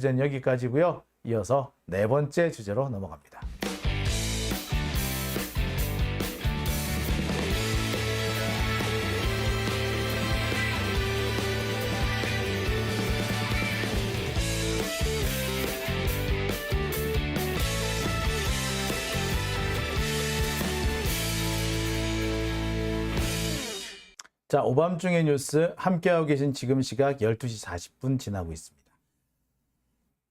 주제는 여기까지고요. 이어서 네 번째 주제로 넘어갑니다. 자, 오밤중의 뉴스 함께하고 계신 지금 시각 12시 40분 지나고 있습니다.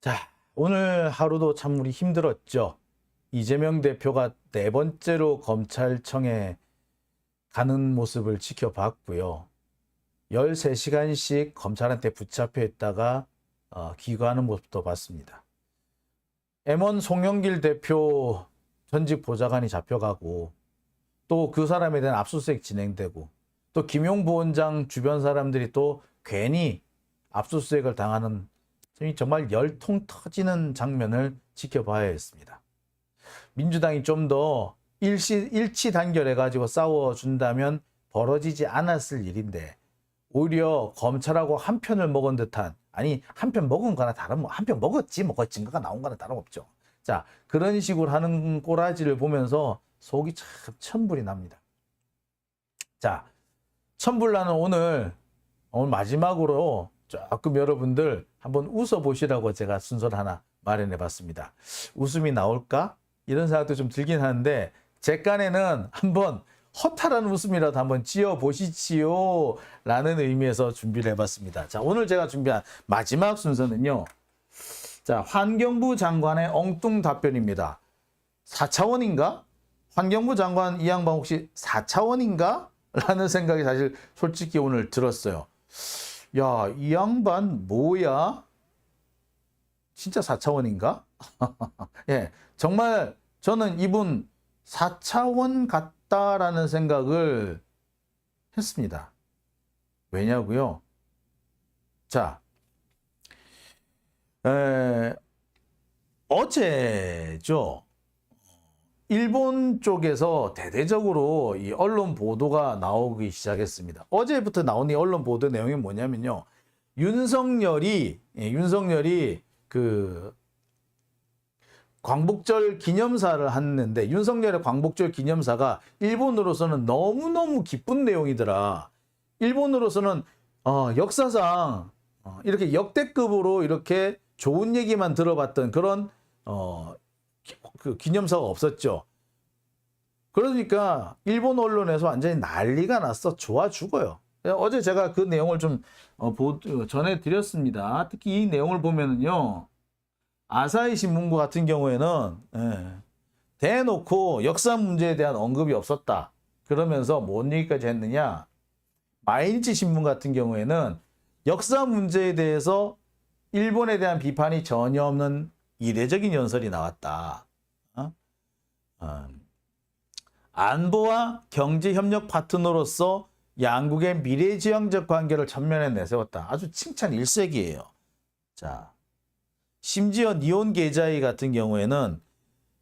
자, 오늘 하루도 참 우리 힘들었죠. 이재명 대표가 네 번째로 검찰청에 가는 모습을 지켜봤고요. 13시간씩 검찰한테 붙잡혀 있다가 귀가하는 모습도 봤습니다. M1 송영길 대표 전직 보좌관이 잡혀가고 또 그 사람에 대한 압수수색 진행되고 또 김용부 원장 주변 사람들이 또 괜히 압수수색을 당하는 정말 열통 터지는 장면을 지켜봐야 했습니다. 민주당이 좀 더 일치 단결해가지고 싸워준다면 벌어지지 않았을 일인데 오히려 검찰하고 한 편을 먹은 듯한, 아니 한 편 먹은 거나 한 편 먹었지 뭐 증거가 나온 거나 다름없죠. 자, 그런 식으로 하는 꼬라지를 보면서 속이 참 천불이 납니다. 자, 천불나는 오늘 마지막으로 조금 여러분들 한번 웃어보시라고 제가 순서를 하나 마련해 봤습니다. 웃음이 나올까? 이런 생각도 좀 들긴 하는데 제 깐에는 한번 허탈한 웃음이라도 한번 지어보시지요 라는 의미에서 준비를 해봤습니다. 자, 오늘 제가 준비한 마지막 순서는요. 자, 환경부 장관의 엉뚱 답변입니다. 4차원인가? 환경부 장관 이 양반 혹시 4차원인가? 라는 생각이 사실 솔직히 오늘 들었어요. 야, 이 양반 뭐야? 진짜 4차원인가? 예, 정말 저는 이분 4차원 같다라는 생각을 했습니다. 왜냐고요? 자, 어제죠. 일본 쪽에서 대대적으로 이 언론 보도가 나오기 시작했습니다. 어제부터 나온 이 언론 보도 내용이 뭐냐면요. 윤석열이 그 광복절 기념사를 했는데 윤석열의 광복절 기념사가 일본으로서는 너무너무 기쁜 내용이더라. 일본으로서는 역사상 이렇게 역대급으로 이렇게 좋은 얘기만 들어봤던 그런 그 기념사가 없었죠. 그러니까 일본 언론에서 완전히 난리가 났어. 좋아 죽어요. 어제 제가 그 내용을 좀 전해드렸습니다. 특히 이 내용을 보면은요, 아사히 신문고 같은 경우에는 대놓고 역사 문제에 대한 언급이 없었다. 그러면서 뭔 얘기까지 했느냐? 마이니치 신문 같은 경우에는 역사 문제에 대해서 일본에 대한 비판이 전혀 없는 이례적인 연설이 나왔다. 안보와 경제협력 파트너로서 양국의 미래지향적 관계를 전면에 내세웠다. 아주 칭찬 일색이에요. 자, 심지어 니온 게자이 같은 경우에는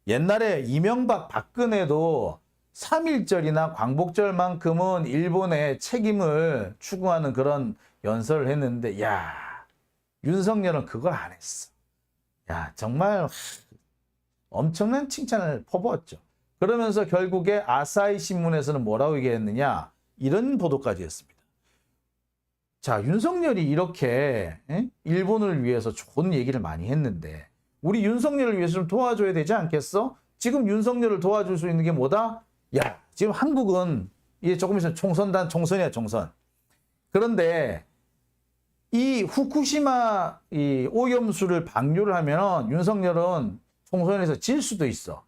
옛날에 이명박 박근혜도 3.1절이나 광복절만큼은 일본의 책임을 추구하는 그런 연설을 했는데, 야, 윤석열은 그걸 안 했어. 야, 정말 엄청난 칭찬을 퍼부었죠. 그러면서 결국에 아사히 신문에서는 뭐라고 얘기했느냐? 이런 보도까지 했습니다. 자, 윤석열이 이렇게 일본을 위해서 좋은 얘기를 많이 했는데 우리 윤석열을 위해서 좀 도와줘야 되지 않겠어? 지금 윤석열을 도와줄 수 있는 게 뭐다? 야, 지금 한국은 이제 조금 있으면 총선이야, 총선. 그런데 이 후쿠시마 이 오염수를 방류를 하면 윤석열은 총선에서 질 수도 있어.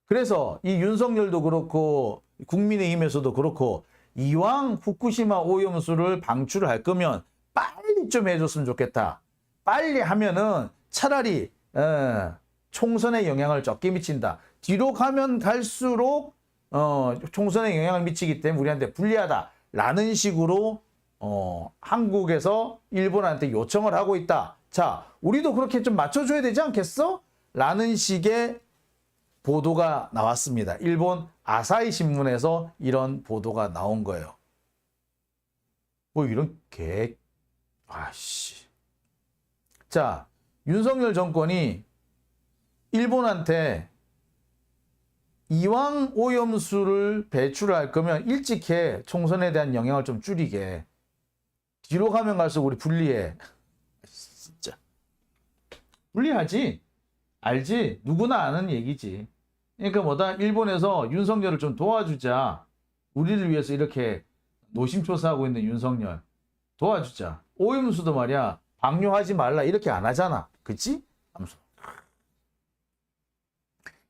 그래서 이 윤석열도 그렇고 국민의힘에서도 그렇고 이왕 후쿠시마 오염수를 방출을 할 거면 빨리 좀 해줬으면 좋겠다. 빨리 하면은 차라리 총선에 영향을 적게 미친다. 뒤로 가면 갈수록 총선에 영향을 미치기 때문에 우리한테 불리하다라는 식으로 한국에서 일본한테 요청을 하고 있다. 자, 우리도 그렇게 좀 맞춰줘야 되지 않겠어? 라는 식의 보도가 나왔습니다. 일본 아사히 신문에서 이런 보도가 나온 거예요. 뭐 이런 아씨. 자, 윤석열 정권이 일본한테 이왕 오염수를 배출할 거면 일찍 해. 총선에 대한 영향을 좀 줄이게. 뒤로 가면 갈수록 우리 불리해. 진짜. 불리하지? 알지? 누구나 아는 얘기지. 그러니까 뭐다? 일본에서 윤석열을 좀 도와주자. 우리를 위해서 이렇게 노심초사하고 있는 윤석열. 도와주자. 오염수도 말이야. 방류하지 말라. 이렇게 안 하잖아. 그치? 하면서.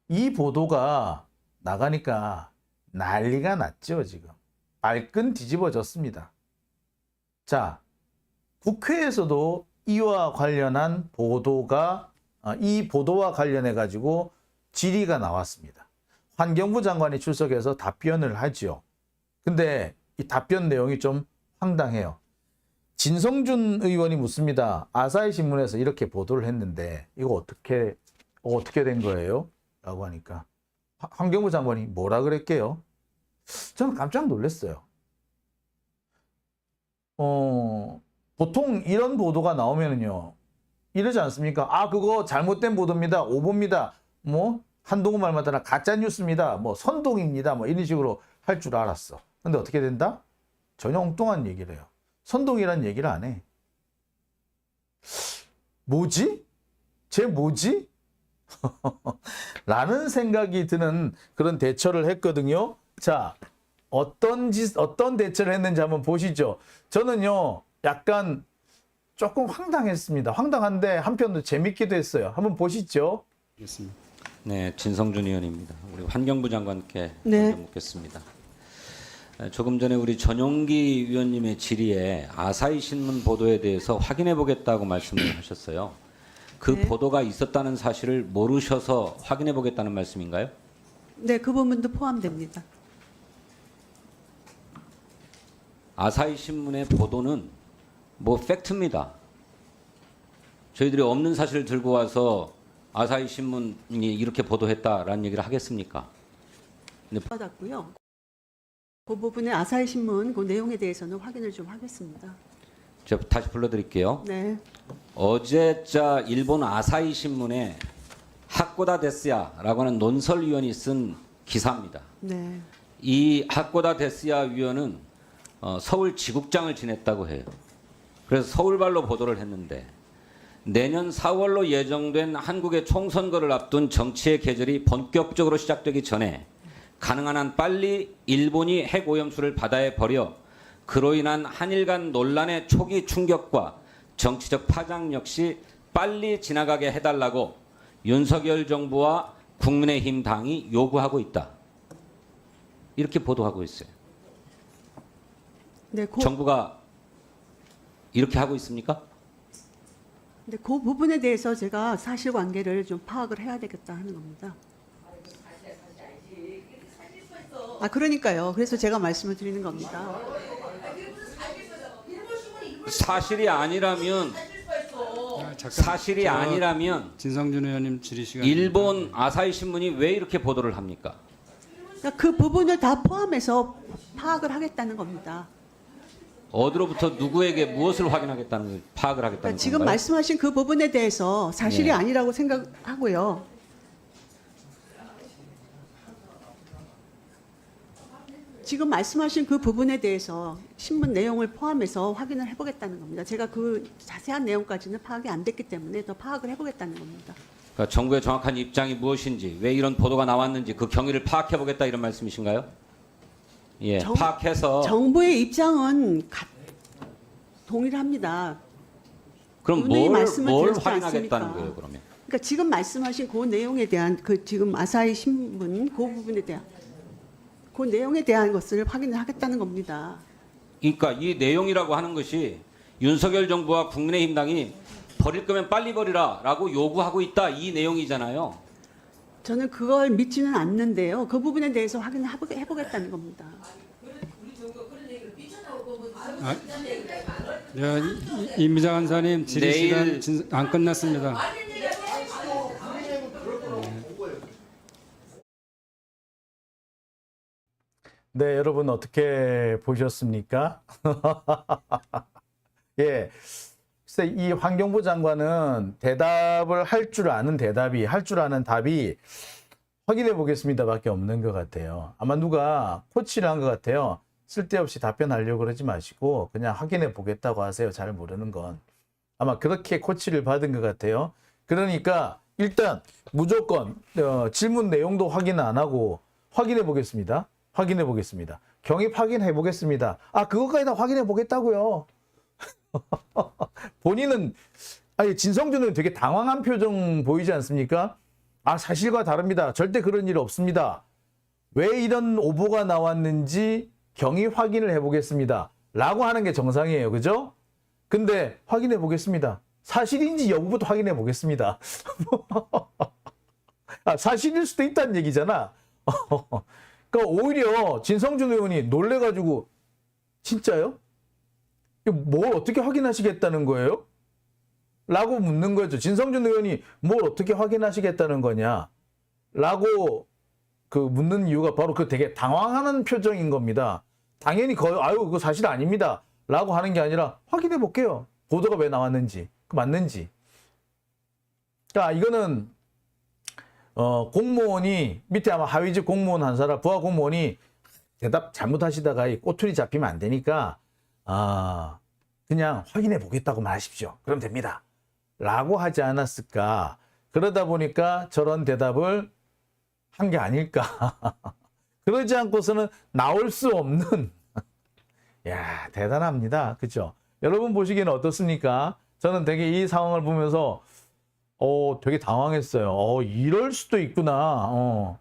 이 보도가 나가니까 난리가 났죠, 지금. 발끈 뒤집어졌습니다. 자, 국회에서도 이와 관련한 보도가, 이 보도와 관련해 가지고 질의가 나왔습니다. 환경부 장관이 출석해서 답변을 하죠. 근데 이 답변 내용이 좀 황당해요. 진성준 의원이 묻습니다. 아사히 신문에서 이렇게 보도를 했는데 이거 어떻게 된 거예요? 라고 하니까 환경부 장관이 뭐라 그랬게요? 저는 깜짝 놀랐어요. 보통 이런 보도가 나오면은요, 이러지 않습니까? 아, 그거 잘못된 보도입니다. 오보입니다. 뭐, 한동훈 말 맞다나 가짜 뉴스입니다. 뭐, 선동입니다. 뭐, 이런 식으로 할 줄 알았어. 근데 어떻게 된다? 전혀 엉뚱한 얘기를 해요. 선동이란 얘기를 안 해. 뭐지? 쟤 뭐지? 라는 생각이 드는 그런 대처를 했거든요. 자, 어떤 대처를 했는지 한번 보시죠. 저는요, 약간 조금 황당했습니다. 황당한데 한편도 재밌기도 했어요. 한번 보시죠. 알겠습니다. 네, 진성준 의원입니다. 우리 환경부 장관께 네. 먼저 묻겠습니다. 조금 전에 우리 전용기 위원님의 질의에 아사히 신문 보도에 대해서 확인해 보겠다고 말씀을 하셨어요. 그 네. 보도가 있었다는 사실을 모르셔서 확인해 보겠다는 말씀인가요? 네, 그 부분도 포함됩니다. 아사히 신문의 보도는 뭐 팩트입니다. 저희들이 없는 사실을 들고 와서 아사히 신문이 이렇게 보도했다라는 얘기를 하겠습니까? 받았고요. 그 부분에 아사히 신문 그 내용에 대해서는 확인을 좀 하겠습니다. 제가 다시 불러드릴게요. 네, 어제자 일본 아사히 신문에 하코다 데스야라고 하는 논설위원이 쓴 기사입니다. 네, 이 하코다 데스야 위원은 서울 지국장을 지냈다고 해요. 그래서 서울발로 보도를 했는데 내년 4월로 예정된 한국의 총선거를 앞둔 정치의 계절이 본격적으로 시작되기 전에 가능한 한 빨리 일본이 핵오염수를 바다에 버려 그로 인한 한일 간 논란의 초기 충격과 정치적 파장 역시 빨리 지나가게 해달라고 윤석열 정부와 국민의힘 당이 요구하고 있다. 이렇게 보도하고 있어요. 네, 정부가 이렇게 하고 있습니까? 네, 그 부분에 대해서 제가 사실관계를 좀 파악을 해야 되겠다 하는 겁니다. 아, 그러니까요. 그래서 제가 말씀을 드리는 겁니다. 사실이 아니라면 잠깐, 사실이 저 아니라면 진성준 의원님 질의 시간. 일본 아사히 신문이 왜 이렇게 보도를 합니까? 그러니까 그 부분을 다 포함해서 파악을 하겠다는 겁니다. 어디로부터 누구에게 무엇을 확인하겠다는 파악을 하겠다는 그러니까 지금 건가요? 말씀하신 그 부분에 대해서 사실이 네. 아니라고 생각하고요. 지금 말씀하신 그 부분에 대해서 신문 내용을 포함해서 확인을 해보겠다는 겁니다. 제가 그 자세한 내용까지는 파악이 안 됐기 때문에 더 파악을 해보겠다는 겁니다. 그러니까 정부의 정확한 입장이 무엇인지, 왜 이런 보도가 나왔는지 그 경위를 파악해 보겠다 이런 말씀이신가요? 예, 파악해서 정부의 입장은 동의를 합니다. 그럼 분명히 뭘 말씀을 드렸지 확인하겠다는 않습니까? 거예요, 그러면? 그러니까 지금 말씀하신 그 내용에 대한 그 지금 아사히 신문 그 부분에 대한 그 내용에 대한 것을 확인을 하겠다는 겁니다. 그러니까 이 내용이라고 하는 것이 윤석열 정부와 국민의힘 당이 버릴 거면 빨리 버리라라고 요구하고 있다 이 내용이잖아요. 저는 그걸 믿지는 않는데요. 그 부분에 대해서 확인을 해보겠다는 겁니다. 네, 임미자 간사님 질의 내일- 시간 안 끝났습니다. 네, 여러분 어떻게 보셨습니까? 예. 글쎄, 이 환경부 장관은 대답을 할 줄 아는 할 줄 아는 답이 확인해 보겠습니다밖에 없는 것 같아요. 아마 누가 코치를 한 것 같아요. 쓸데없이 답변하려고 그러지 마시고 그냥 확인해 보겠다고 하세요. 잘 모르는 건. 아마 그렇게 코치를 받은 것 같아요. 그러니까 일단 무조건 질문 내용도 확인 안 하고 확인해 보겠습니다. 확인해 보겠습니다. 경입 확인해 보겠습니다. 아, 그것까지 다 확인해 보겠다고요. 본인은 아니 진성준은 되게 당황한 표정 보이지 않습니까? 아, 사실과 다릅니다. 절대 그런 일 없습니다. 왜 이런 오보가 나왔는지 경위 확인을 해보겠습니다. 라고 하는 게 정상이에요. 그죠? 근데 확인해 보겠습니다. 사실인지 여부부터 확인해 보겠습니다. 아, 사실일 수도 있다는 얘기잖아. 그러니까 오히려 진성준 의원이 놀래가지고 진짜요? 뭘 어떻게 확인하시겠다는 거예요? 라고 묻는 거죠. 진성준 의원이 뭘 어떻게 확인하시겠다는 거냐? 라고 그 묻는 이유가 바로 그 되게 당황하는 표정인 겁니다. 당연히 아유, 그거 사실 아닙니다. 라고 하는 게 아니라 확인해 볼게요. 보도가 왜 나왔는지, 그 맞는지. 그러니까 이거는 공무원이 밑에 아마 하위직 공무원 한 사람, 부하 공무원이 대답 잘못하시다가 이 꼬투리 잡히면 안 되니까 그냥 확인해 보겠다고 말하십시오. 그럼 됩니다. 라고 하지 않았을까. 그러다 보니까 저런 대답을 한 게 아닐까. 그러지 않고서는 나올 수 없는. 야, 대단합니다. 그죠? 여러분 보시기에는 어떻습니까? 저는 되게 이 상황을 보면서 되게 당황했어요. 이럴 수도 있구나.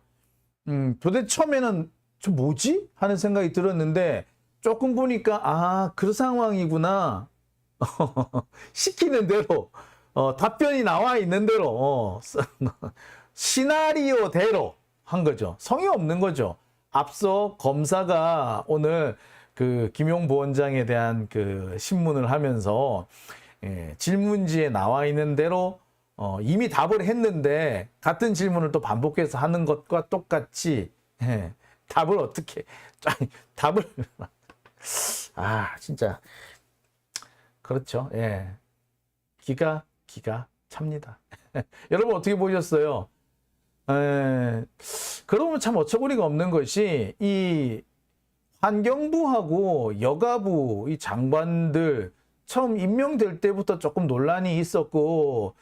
도대체 처음에는 저 뭐지? 하는 생각이 들었는데 조금 보니까 그 상황이구나. 시키는 대로 답변이 나와 있는 대로 시나리오대로 한 거죠. 성의 없는 거죠. 앞서 검사가 오늘 그 김용 부원장에 대한 그 신문을 하면서 질문지에 나와 있는 대로 이미 답을 했는데 같은 질문을 또 반복해서 하는 것과 똑같이 답을 어떻게 답을 진짜 그렇죠. 예. 기가 찹니다. 여러분 어떻게 보셨어요? 그러면 참 어처구니가 없는 것이 이 환경부하고 여가부 이 장관들 처음 임명될 때부터 조금 논란이 있었고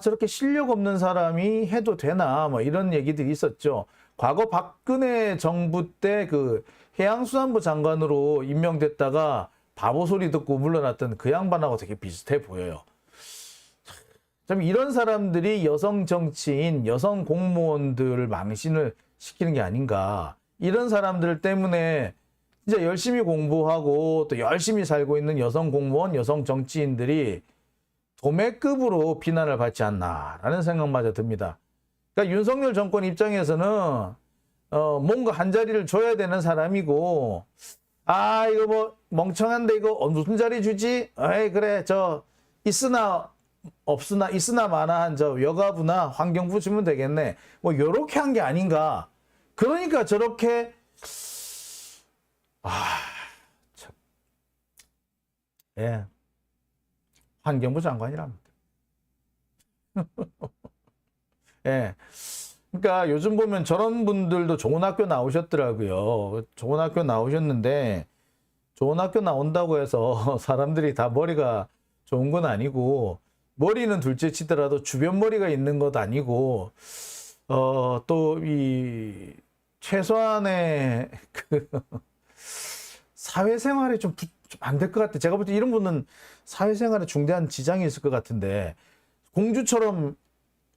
저렇게 실력 없는 사람이 해도 되나 뭐 이런 얘기들이 있었죠. 과거 박근혜 정부 때 그 해양수산부 장관으로 임명됐다가 바보 소리 듣고 물러났던 그 양반하고 되게 비슷해 보여요. 참 이런 사람들이 여성 정치인, 여성 공무원들을 망신을 시키는 게 아닌가. 이런 사람들 때문에 진짜 열심히 공부하고 또 열심히 살고 있는 여성 공무원, 여성 정치인들이 도매급으로 비난을 받지 않나라는 생각마저 듭니다. 그러니까 윤석열 정권 입장에서는 뭔가 한 자리를 줘야 되는 사람이고 이거 뭐 멍청한데 이거 무슨 자리 주지? 에이 그래 저 있으나 없으나 있으나 마나한 저 여가부나 환경부 주면 되겠네. 뭐 요렇게 한 게 아닌가. 그러니까 저렇게 참. 예. 환경부 장관이랍니다. 예. 그러니까 요즘 보면 저런 분들도 좋은 학교 나오셨더라고요. 좋은 학교 나오셨는데 좋은 학교 나온다고 해서 사람들이 다 머리가 좋은 건 아니고 머리는 둘째 치더라도 주변 머리가 있는 것 아니고 또 이 최소한의 그 사회생활에 좀 안 될 것 같아. 제가 볼 때 이런 분은 사회생활에 중대한 지장이 있을 것 같은데 공주처럼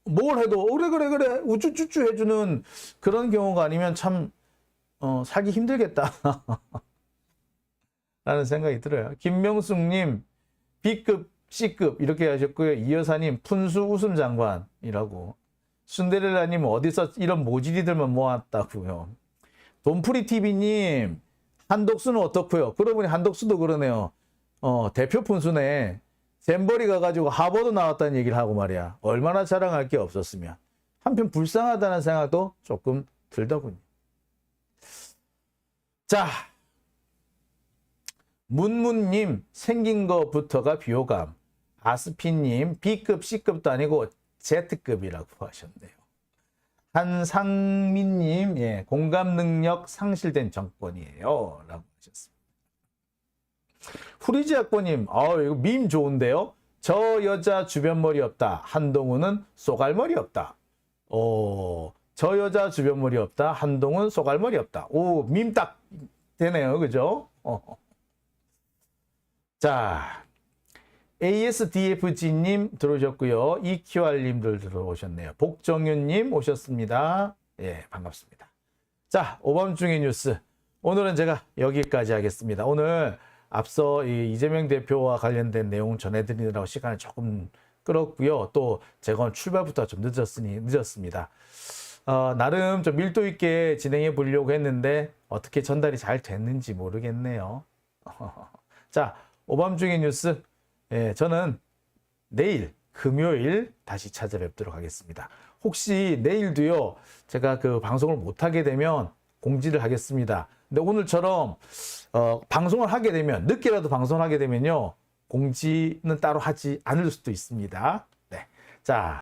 뭘 해도 그래 우쭈쭈쭈 해주는 그런 경우가 아니면 참 살기 힘들겠다 라는 생각이 들어요. 김명숙님 B급 C급 이렇게 하셨고요. 이여사님 푼수 웃음 장관이라고. 순데렐라님 어디서 이런 모질이들만 모았다고요. 돈프리TV님 한독수는 어떻고요? 그러고 보니 한독수도 그러네요. 대표 푼수네. 잼버리 가가지고 하버드 나왔다는 얘기를 하고 말이야. 얼마나 자랑할 게 없었으면. 한편 불쌍하다는 생각도 조금 들더군요. 자, 문문님 생긴 거부터가 비호감. 아스피님 B급, C급도 아니고 Z급이라고 하셨네요. 한상민님, 예, 공감 능력 상실된 정권이에요. 라고 하셨습니다. 후리지학보님, 이거 밈 좋은데요? 저 여자 주변 머리 없다. 한동훈은 쏘갈머리 없다. 저 여자 주변 머리 없다. 한동훈은 쏘갈머리 없다. 오, 밈 딱 되네요. 그죠? 자, ASDFG님 들어오셨고요. EQR님들 들어오셨네요. 복정윤님 오셨습니다. 예, 반갑습니다. 자, 오밤중의 뉴스. 오늘은 제가 여기까지 하겠습니다. 오늘 앞서 이재명 대표와 관련된 내용 전해드리느라고 시간을 조금 끌었고요. 또 제가 오늘 출발부터 좀 늦었습니다. 나름 좀 밀도 있게 진행해 보려고 했는데 어떻게 전달이 잘 됐는지 모르겠네요. 자, 오밤중의 뉴스. 예, 저는 내일 금요일 다시 찾아뵙도록 하겠습니다. 혹시 내일도요, 제가 그 방송을 못하게 되면 공지를 하겠습니다. 근데 오늘처럼 방송을 하게 되면, 늦게라도 방송을 하게 되면요, 공지는 따로 하지 않을 수도 있습니다. 네. 자.